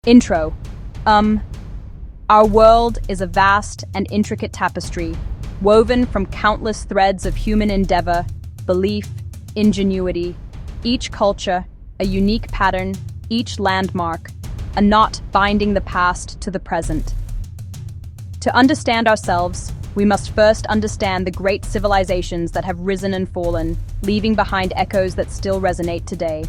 Intro. Our world is a vast and intricate tapestry, woven from countless threads of human endeavor, belief, ingenuity. Each culture, a unique pattern, each landmark, a knot binding the past to the present. To understand ourselves, we must first understand the great civilizations that have risen and fallen, leaving behind echoes that still resonate today.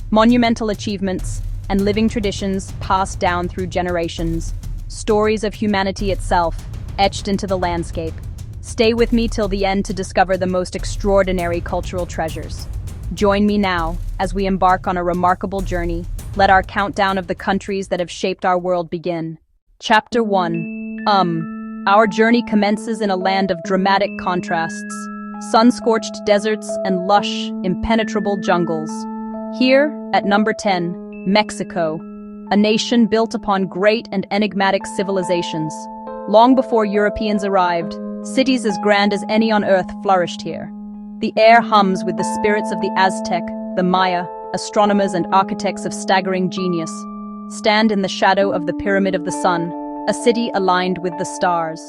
Monumental achievements and living traditions passed down through generations, stories of humanity itself, etched into the landscape. Stay with me till the end to discover the most extraordinary cultural treasures. Join me now as we embark on a remarkable journey. Let our countdown of the countries that have shaped our world begin. Chapter 1. Our journey commences in a land of dramatic contrasts, sun-scorched deserts and lush, impenetrable jungles. Here, at number 10, Mexico, a nation built upon great and enigmatic civilizations. Long before Europeans arrived, cities as grand as any on earth flourished here. The air hums with the spirits of the Aztec, the Maya, astronomers and architects of staggering genius. Stand in the shadow of the Pyramid of the Sun, a city aligned with the stars.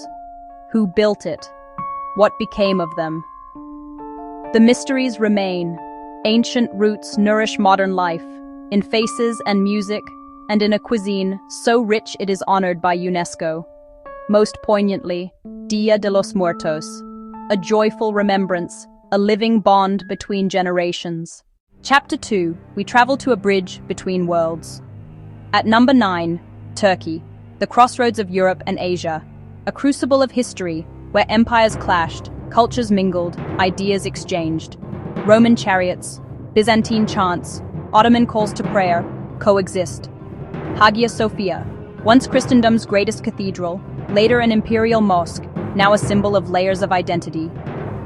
Who built it? What became of them? The mysteries remain. Ancient roots nourish modern life, in faces and music, and in a cuisine so rich it is honored by UNESCO. Most poignantly, Dia de los Muertos, a joyful remembrance, a living bond between generations. Chapter 2, we travel to a bridge between worlds. At number 9, Turkey, the crossroads of Europe and Asia, a crucible of history where empires clashed, cultures mingled, ideas exchanged. Roman chariots, Byzantine chants, Ottoman calls to prayer coexist. Hagia Sophia, once Christendom's greatest cathedral, later an imperial mosque, now a symbol of layers of identity.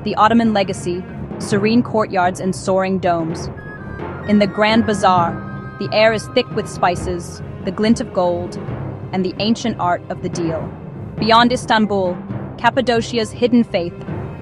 The Ottoman legacy, serene courtyards and soaring domes. In the Grand Bazaar, the air is thick with spices, the glint of gold, and the ancient art of the deal. Beyond Istanbul, Cappadocia's hidden faith,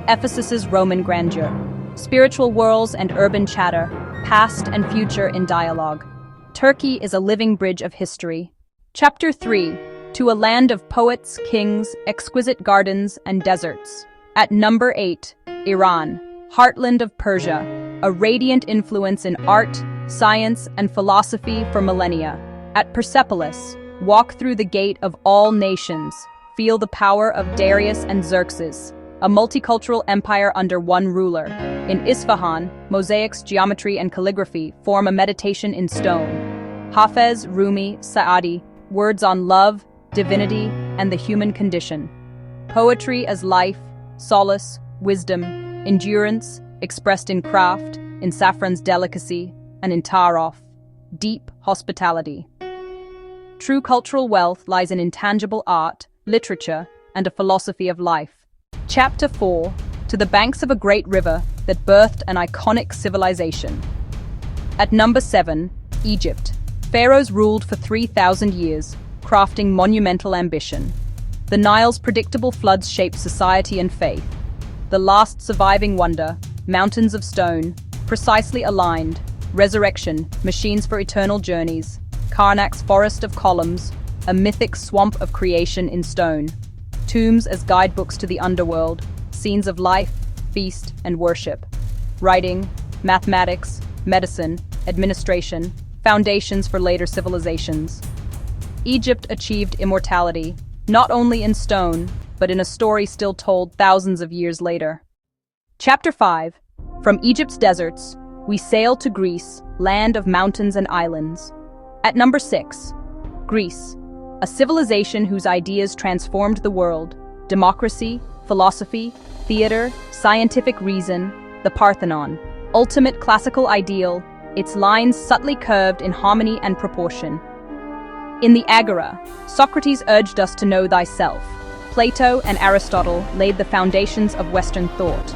Ephesus's Roman grandeur. Spiritual whirls and urban chatter, past and future in dialogue. Turkey is a living bridge of history. Chapter 3, to a land of poets, kings, exquisite gardens, and deserts. At number 8, Iran, heartland of Persia, a radiant influence in art, science, and philosophy for millennia. At Persepolis, walk through the gate of all nations, feel the power of Darius and Xerxes, a multicultural empire under one ruler. In Isfahan, mosaics, geometry, and calligraphy form a meditation in stone. Hafez, Rumi, Saadi, words on love, divinity, and the human condition. Poetry as life, solace, wisdom, endurance, expressed in craft, in saffron's delicacy, and in tarof, deep hospitality. True cultural wealth lies in intangible art, literature, and a philosophy of life. Chapter 4, to the banks of a great river that birthed an iconic civilization. At number 7, Egypt. Pharaohs ruled for 3,000 years, crafting monumental ambition. The Nile's predictable floods shaped society and faith. The last surviving wonder, mountains of stone, precisely aligned, resurrection, machines for eternal journeys, Karnak's forest of columns, a mythic swamp of creation in stone. Tombs as guidebooks to the underworld, scenes of life, feast, and worship. Writing, mathematics, medicine, administration, foundations for later civilizations. Egypt achieved immortality, not only in stone, but in a story still told thousands of years later. Chapter 5. From Egypt's deserts, we sail to Greece, land of mountains and islands. At number 6, Greece. A civilization whose ideas transformed the world. Democracy, philosophy, theater, scientific reason, the Parthenon. Ultimate classical ideal, its lines subtly curved in harmony and proportion. In the Agora, Socrates urged us to know thyself. Plato and Aristotle laid the foundations of Western thought.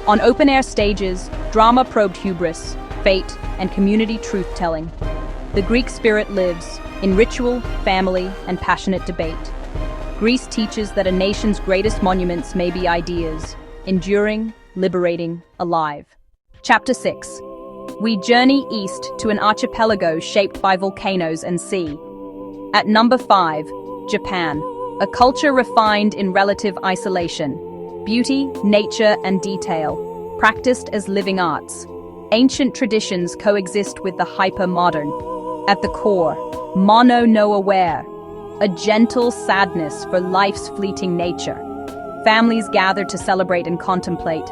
On open-air stages, drama probed hubris, fate, and community truth-telling. The Greek spirit lives in ritual, family, and passionate debate. Greece teaches that a nation's greatest monuments may be ideas, enduring, liberating, alive. Chapter 6. We journey east to an archipelago shaped by volcanoes and sea. At number 5, Japan, a culture refined in relative isolation. Beauty, nature, and detail, practiced as living arts. Ancient traditions coexist with the hyper-modern. At the core, mono-no-aware, a gentle sadness for life's fleeting nature. Families gather to celebrate and contemplate.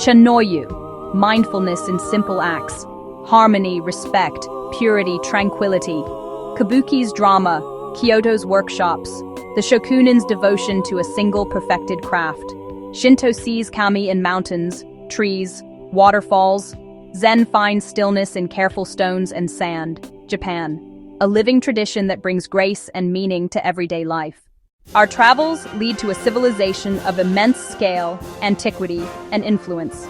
Chanoyu, mindfulness in simple acts. Harmony, respect, purity, tranquility. Kabuki's drama, Kyoto's workshops. The shokunin's devotion to a single perfected craft. Shinto sees kami in mountains, trees, waterfalls. Zen finds stillness in careful stones and sand. Japan, a living tradition that brings grace and meaning to everyday life. Our travels lead to a civilization of immense scale, antiquity, and influence.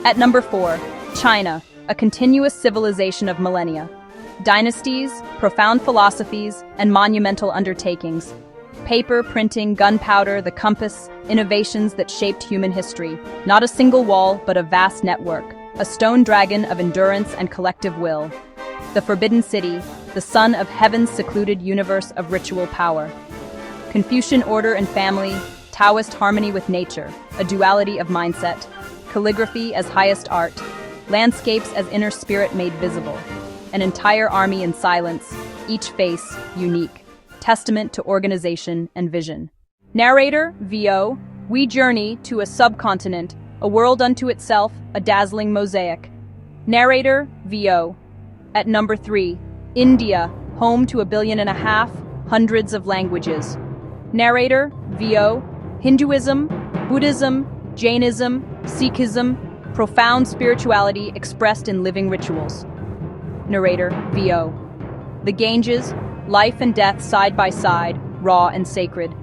At number 4, China, a continuous civilization of millennia. Dynasties, profound philosophies, and monumental undertakings. Paper, printing, gunpowder, the compass, innovations that shaped human history. Not a single wall, but a vast network. A stone dragon of endurance and collective will. The Forbidden City, the sun of heaven's secluded universe of ritual power. Confucian order and family, Taoist harmony with nature, a duality of mindset. Calligraphy as highest art, landscapes as inner spirit made visible. An entire army in silence, each face unique. Testament to organization and vision. Narrator, VO, we journey to a subcontinent, a world unto itself, a dazzling mosaic. Narrator, VO. At number 3, India, home to 1.5 billion, hundreds of languages. Narrator, VO. Hinduism, Buddhism, Jainism, Sikhism, profound spirituality expressed in living rituals. Narrator, VO. The Ganges, life and death side by side, raw and sacred.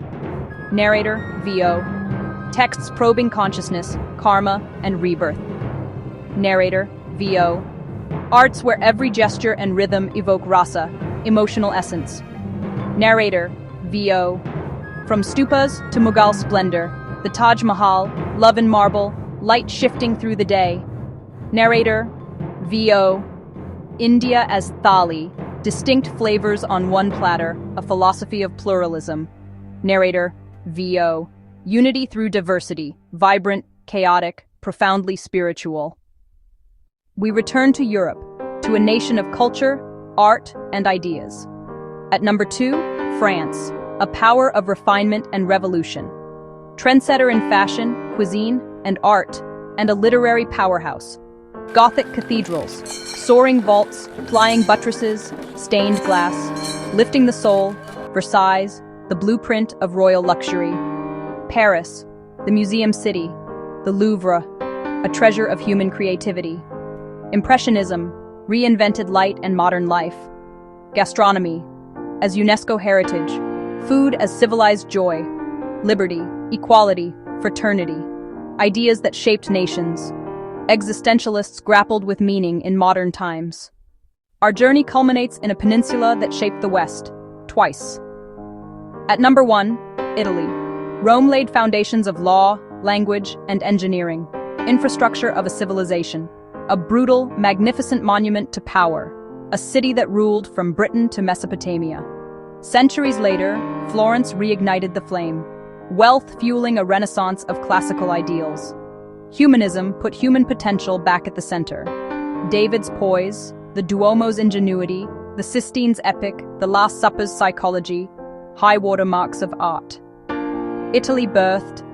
Narrator, VO. Texts probing consciousness, karma, and rebirth. Narrator, VO. Arts where every gesture and rhythm evoke rasa, emotional essence. Narrator, VO. From stupas to Mughal splendor, the Taj Mahal, love in marble, light shifting through the day. Narrator, VO. India as thali, distinct flavors on one platter, a philosophy of pluralism. Narrator, VO. Unity through diversity, vibrant, chaotic, profoundly spiritual. We return to Europe, to a nation of culture, art, and ideas. At number 2, France, a power of refinement and revolution. Trendsetter in fashion, cuisine, and art, and a literary powerhouse. Gothic cathedrals, soaring vaults, flying buttresses, stained glass, lifting the soul. Versailles, the blueprint of royal luxury. Paris, the museum city. The Louvre, a treasure of human creativity. Impressionism, reinvented light and modern life. Gastronomy, as UNESCO heritage. Food as civilized joy. Liberty, equality, fraternity. Ideas that shaped nations. Existentialists grappled with meaning in modern times. Our journey culminates in a peninsula that shaped the West, twice. At number 1, Italy. Rome laid foundations of law, language, and engineering. Infrastructure of a civilization. A brutal, magnificent monument to power. A city that ruled from Britain to Mesopotamia. Centuries later, Florence reignited the flame. Wealth fueling a renaissance of classical ideals. Humanism put human potential back at the center. David's poise, the Duomo's ingenuity, the Sistine's epic, the Last Supper's psychology, high watermarks of art. Italy birthed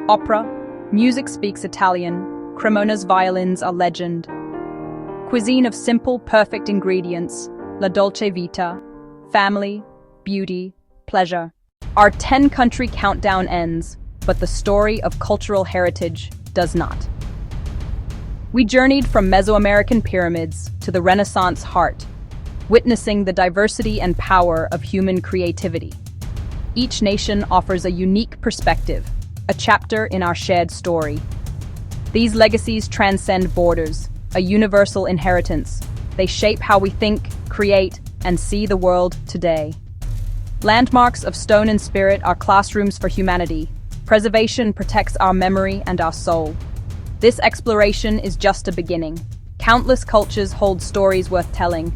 opera, music speaks Italian, Cremona's violins are legend. Cuisine of simple, perfect ingredients, la dolce vita, family, beauty, pleasure. Our 10-country countdown ends, but the story of cultural heritage does not. We journeyed from Mesoamerican pyramids to the Renaissance heart, witnessing the diversity and power of human creativity. Each nation offers a unique perspective, a chapter in our shared story. These legacies transcend borders, a universal inheritance. They shape how we think, create, and see the world today. Landmarks of stone and spirit are classrooms for humanity. Preservation protects our memory and our soul. This exploration is just a beginning. Countless cultures hold stories worth telling.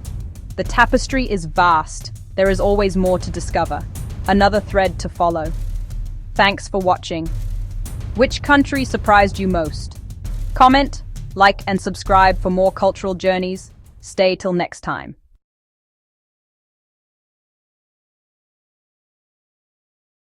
The tapestry is vast, there is always more to discover, another thread to follow. Thanks for watching. Which country surprised you most? Comment, like, and subscribe for more cultural journeys. Stay till next time.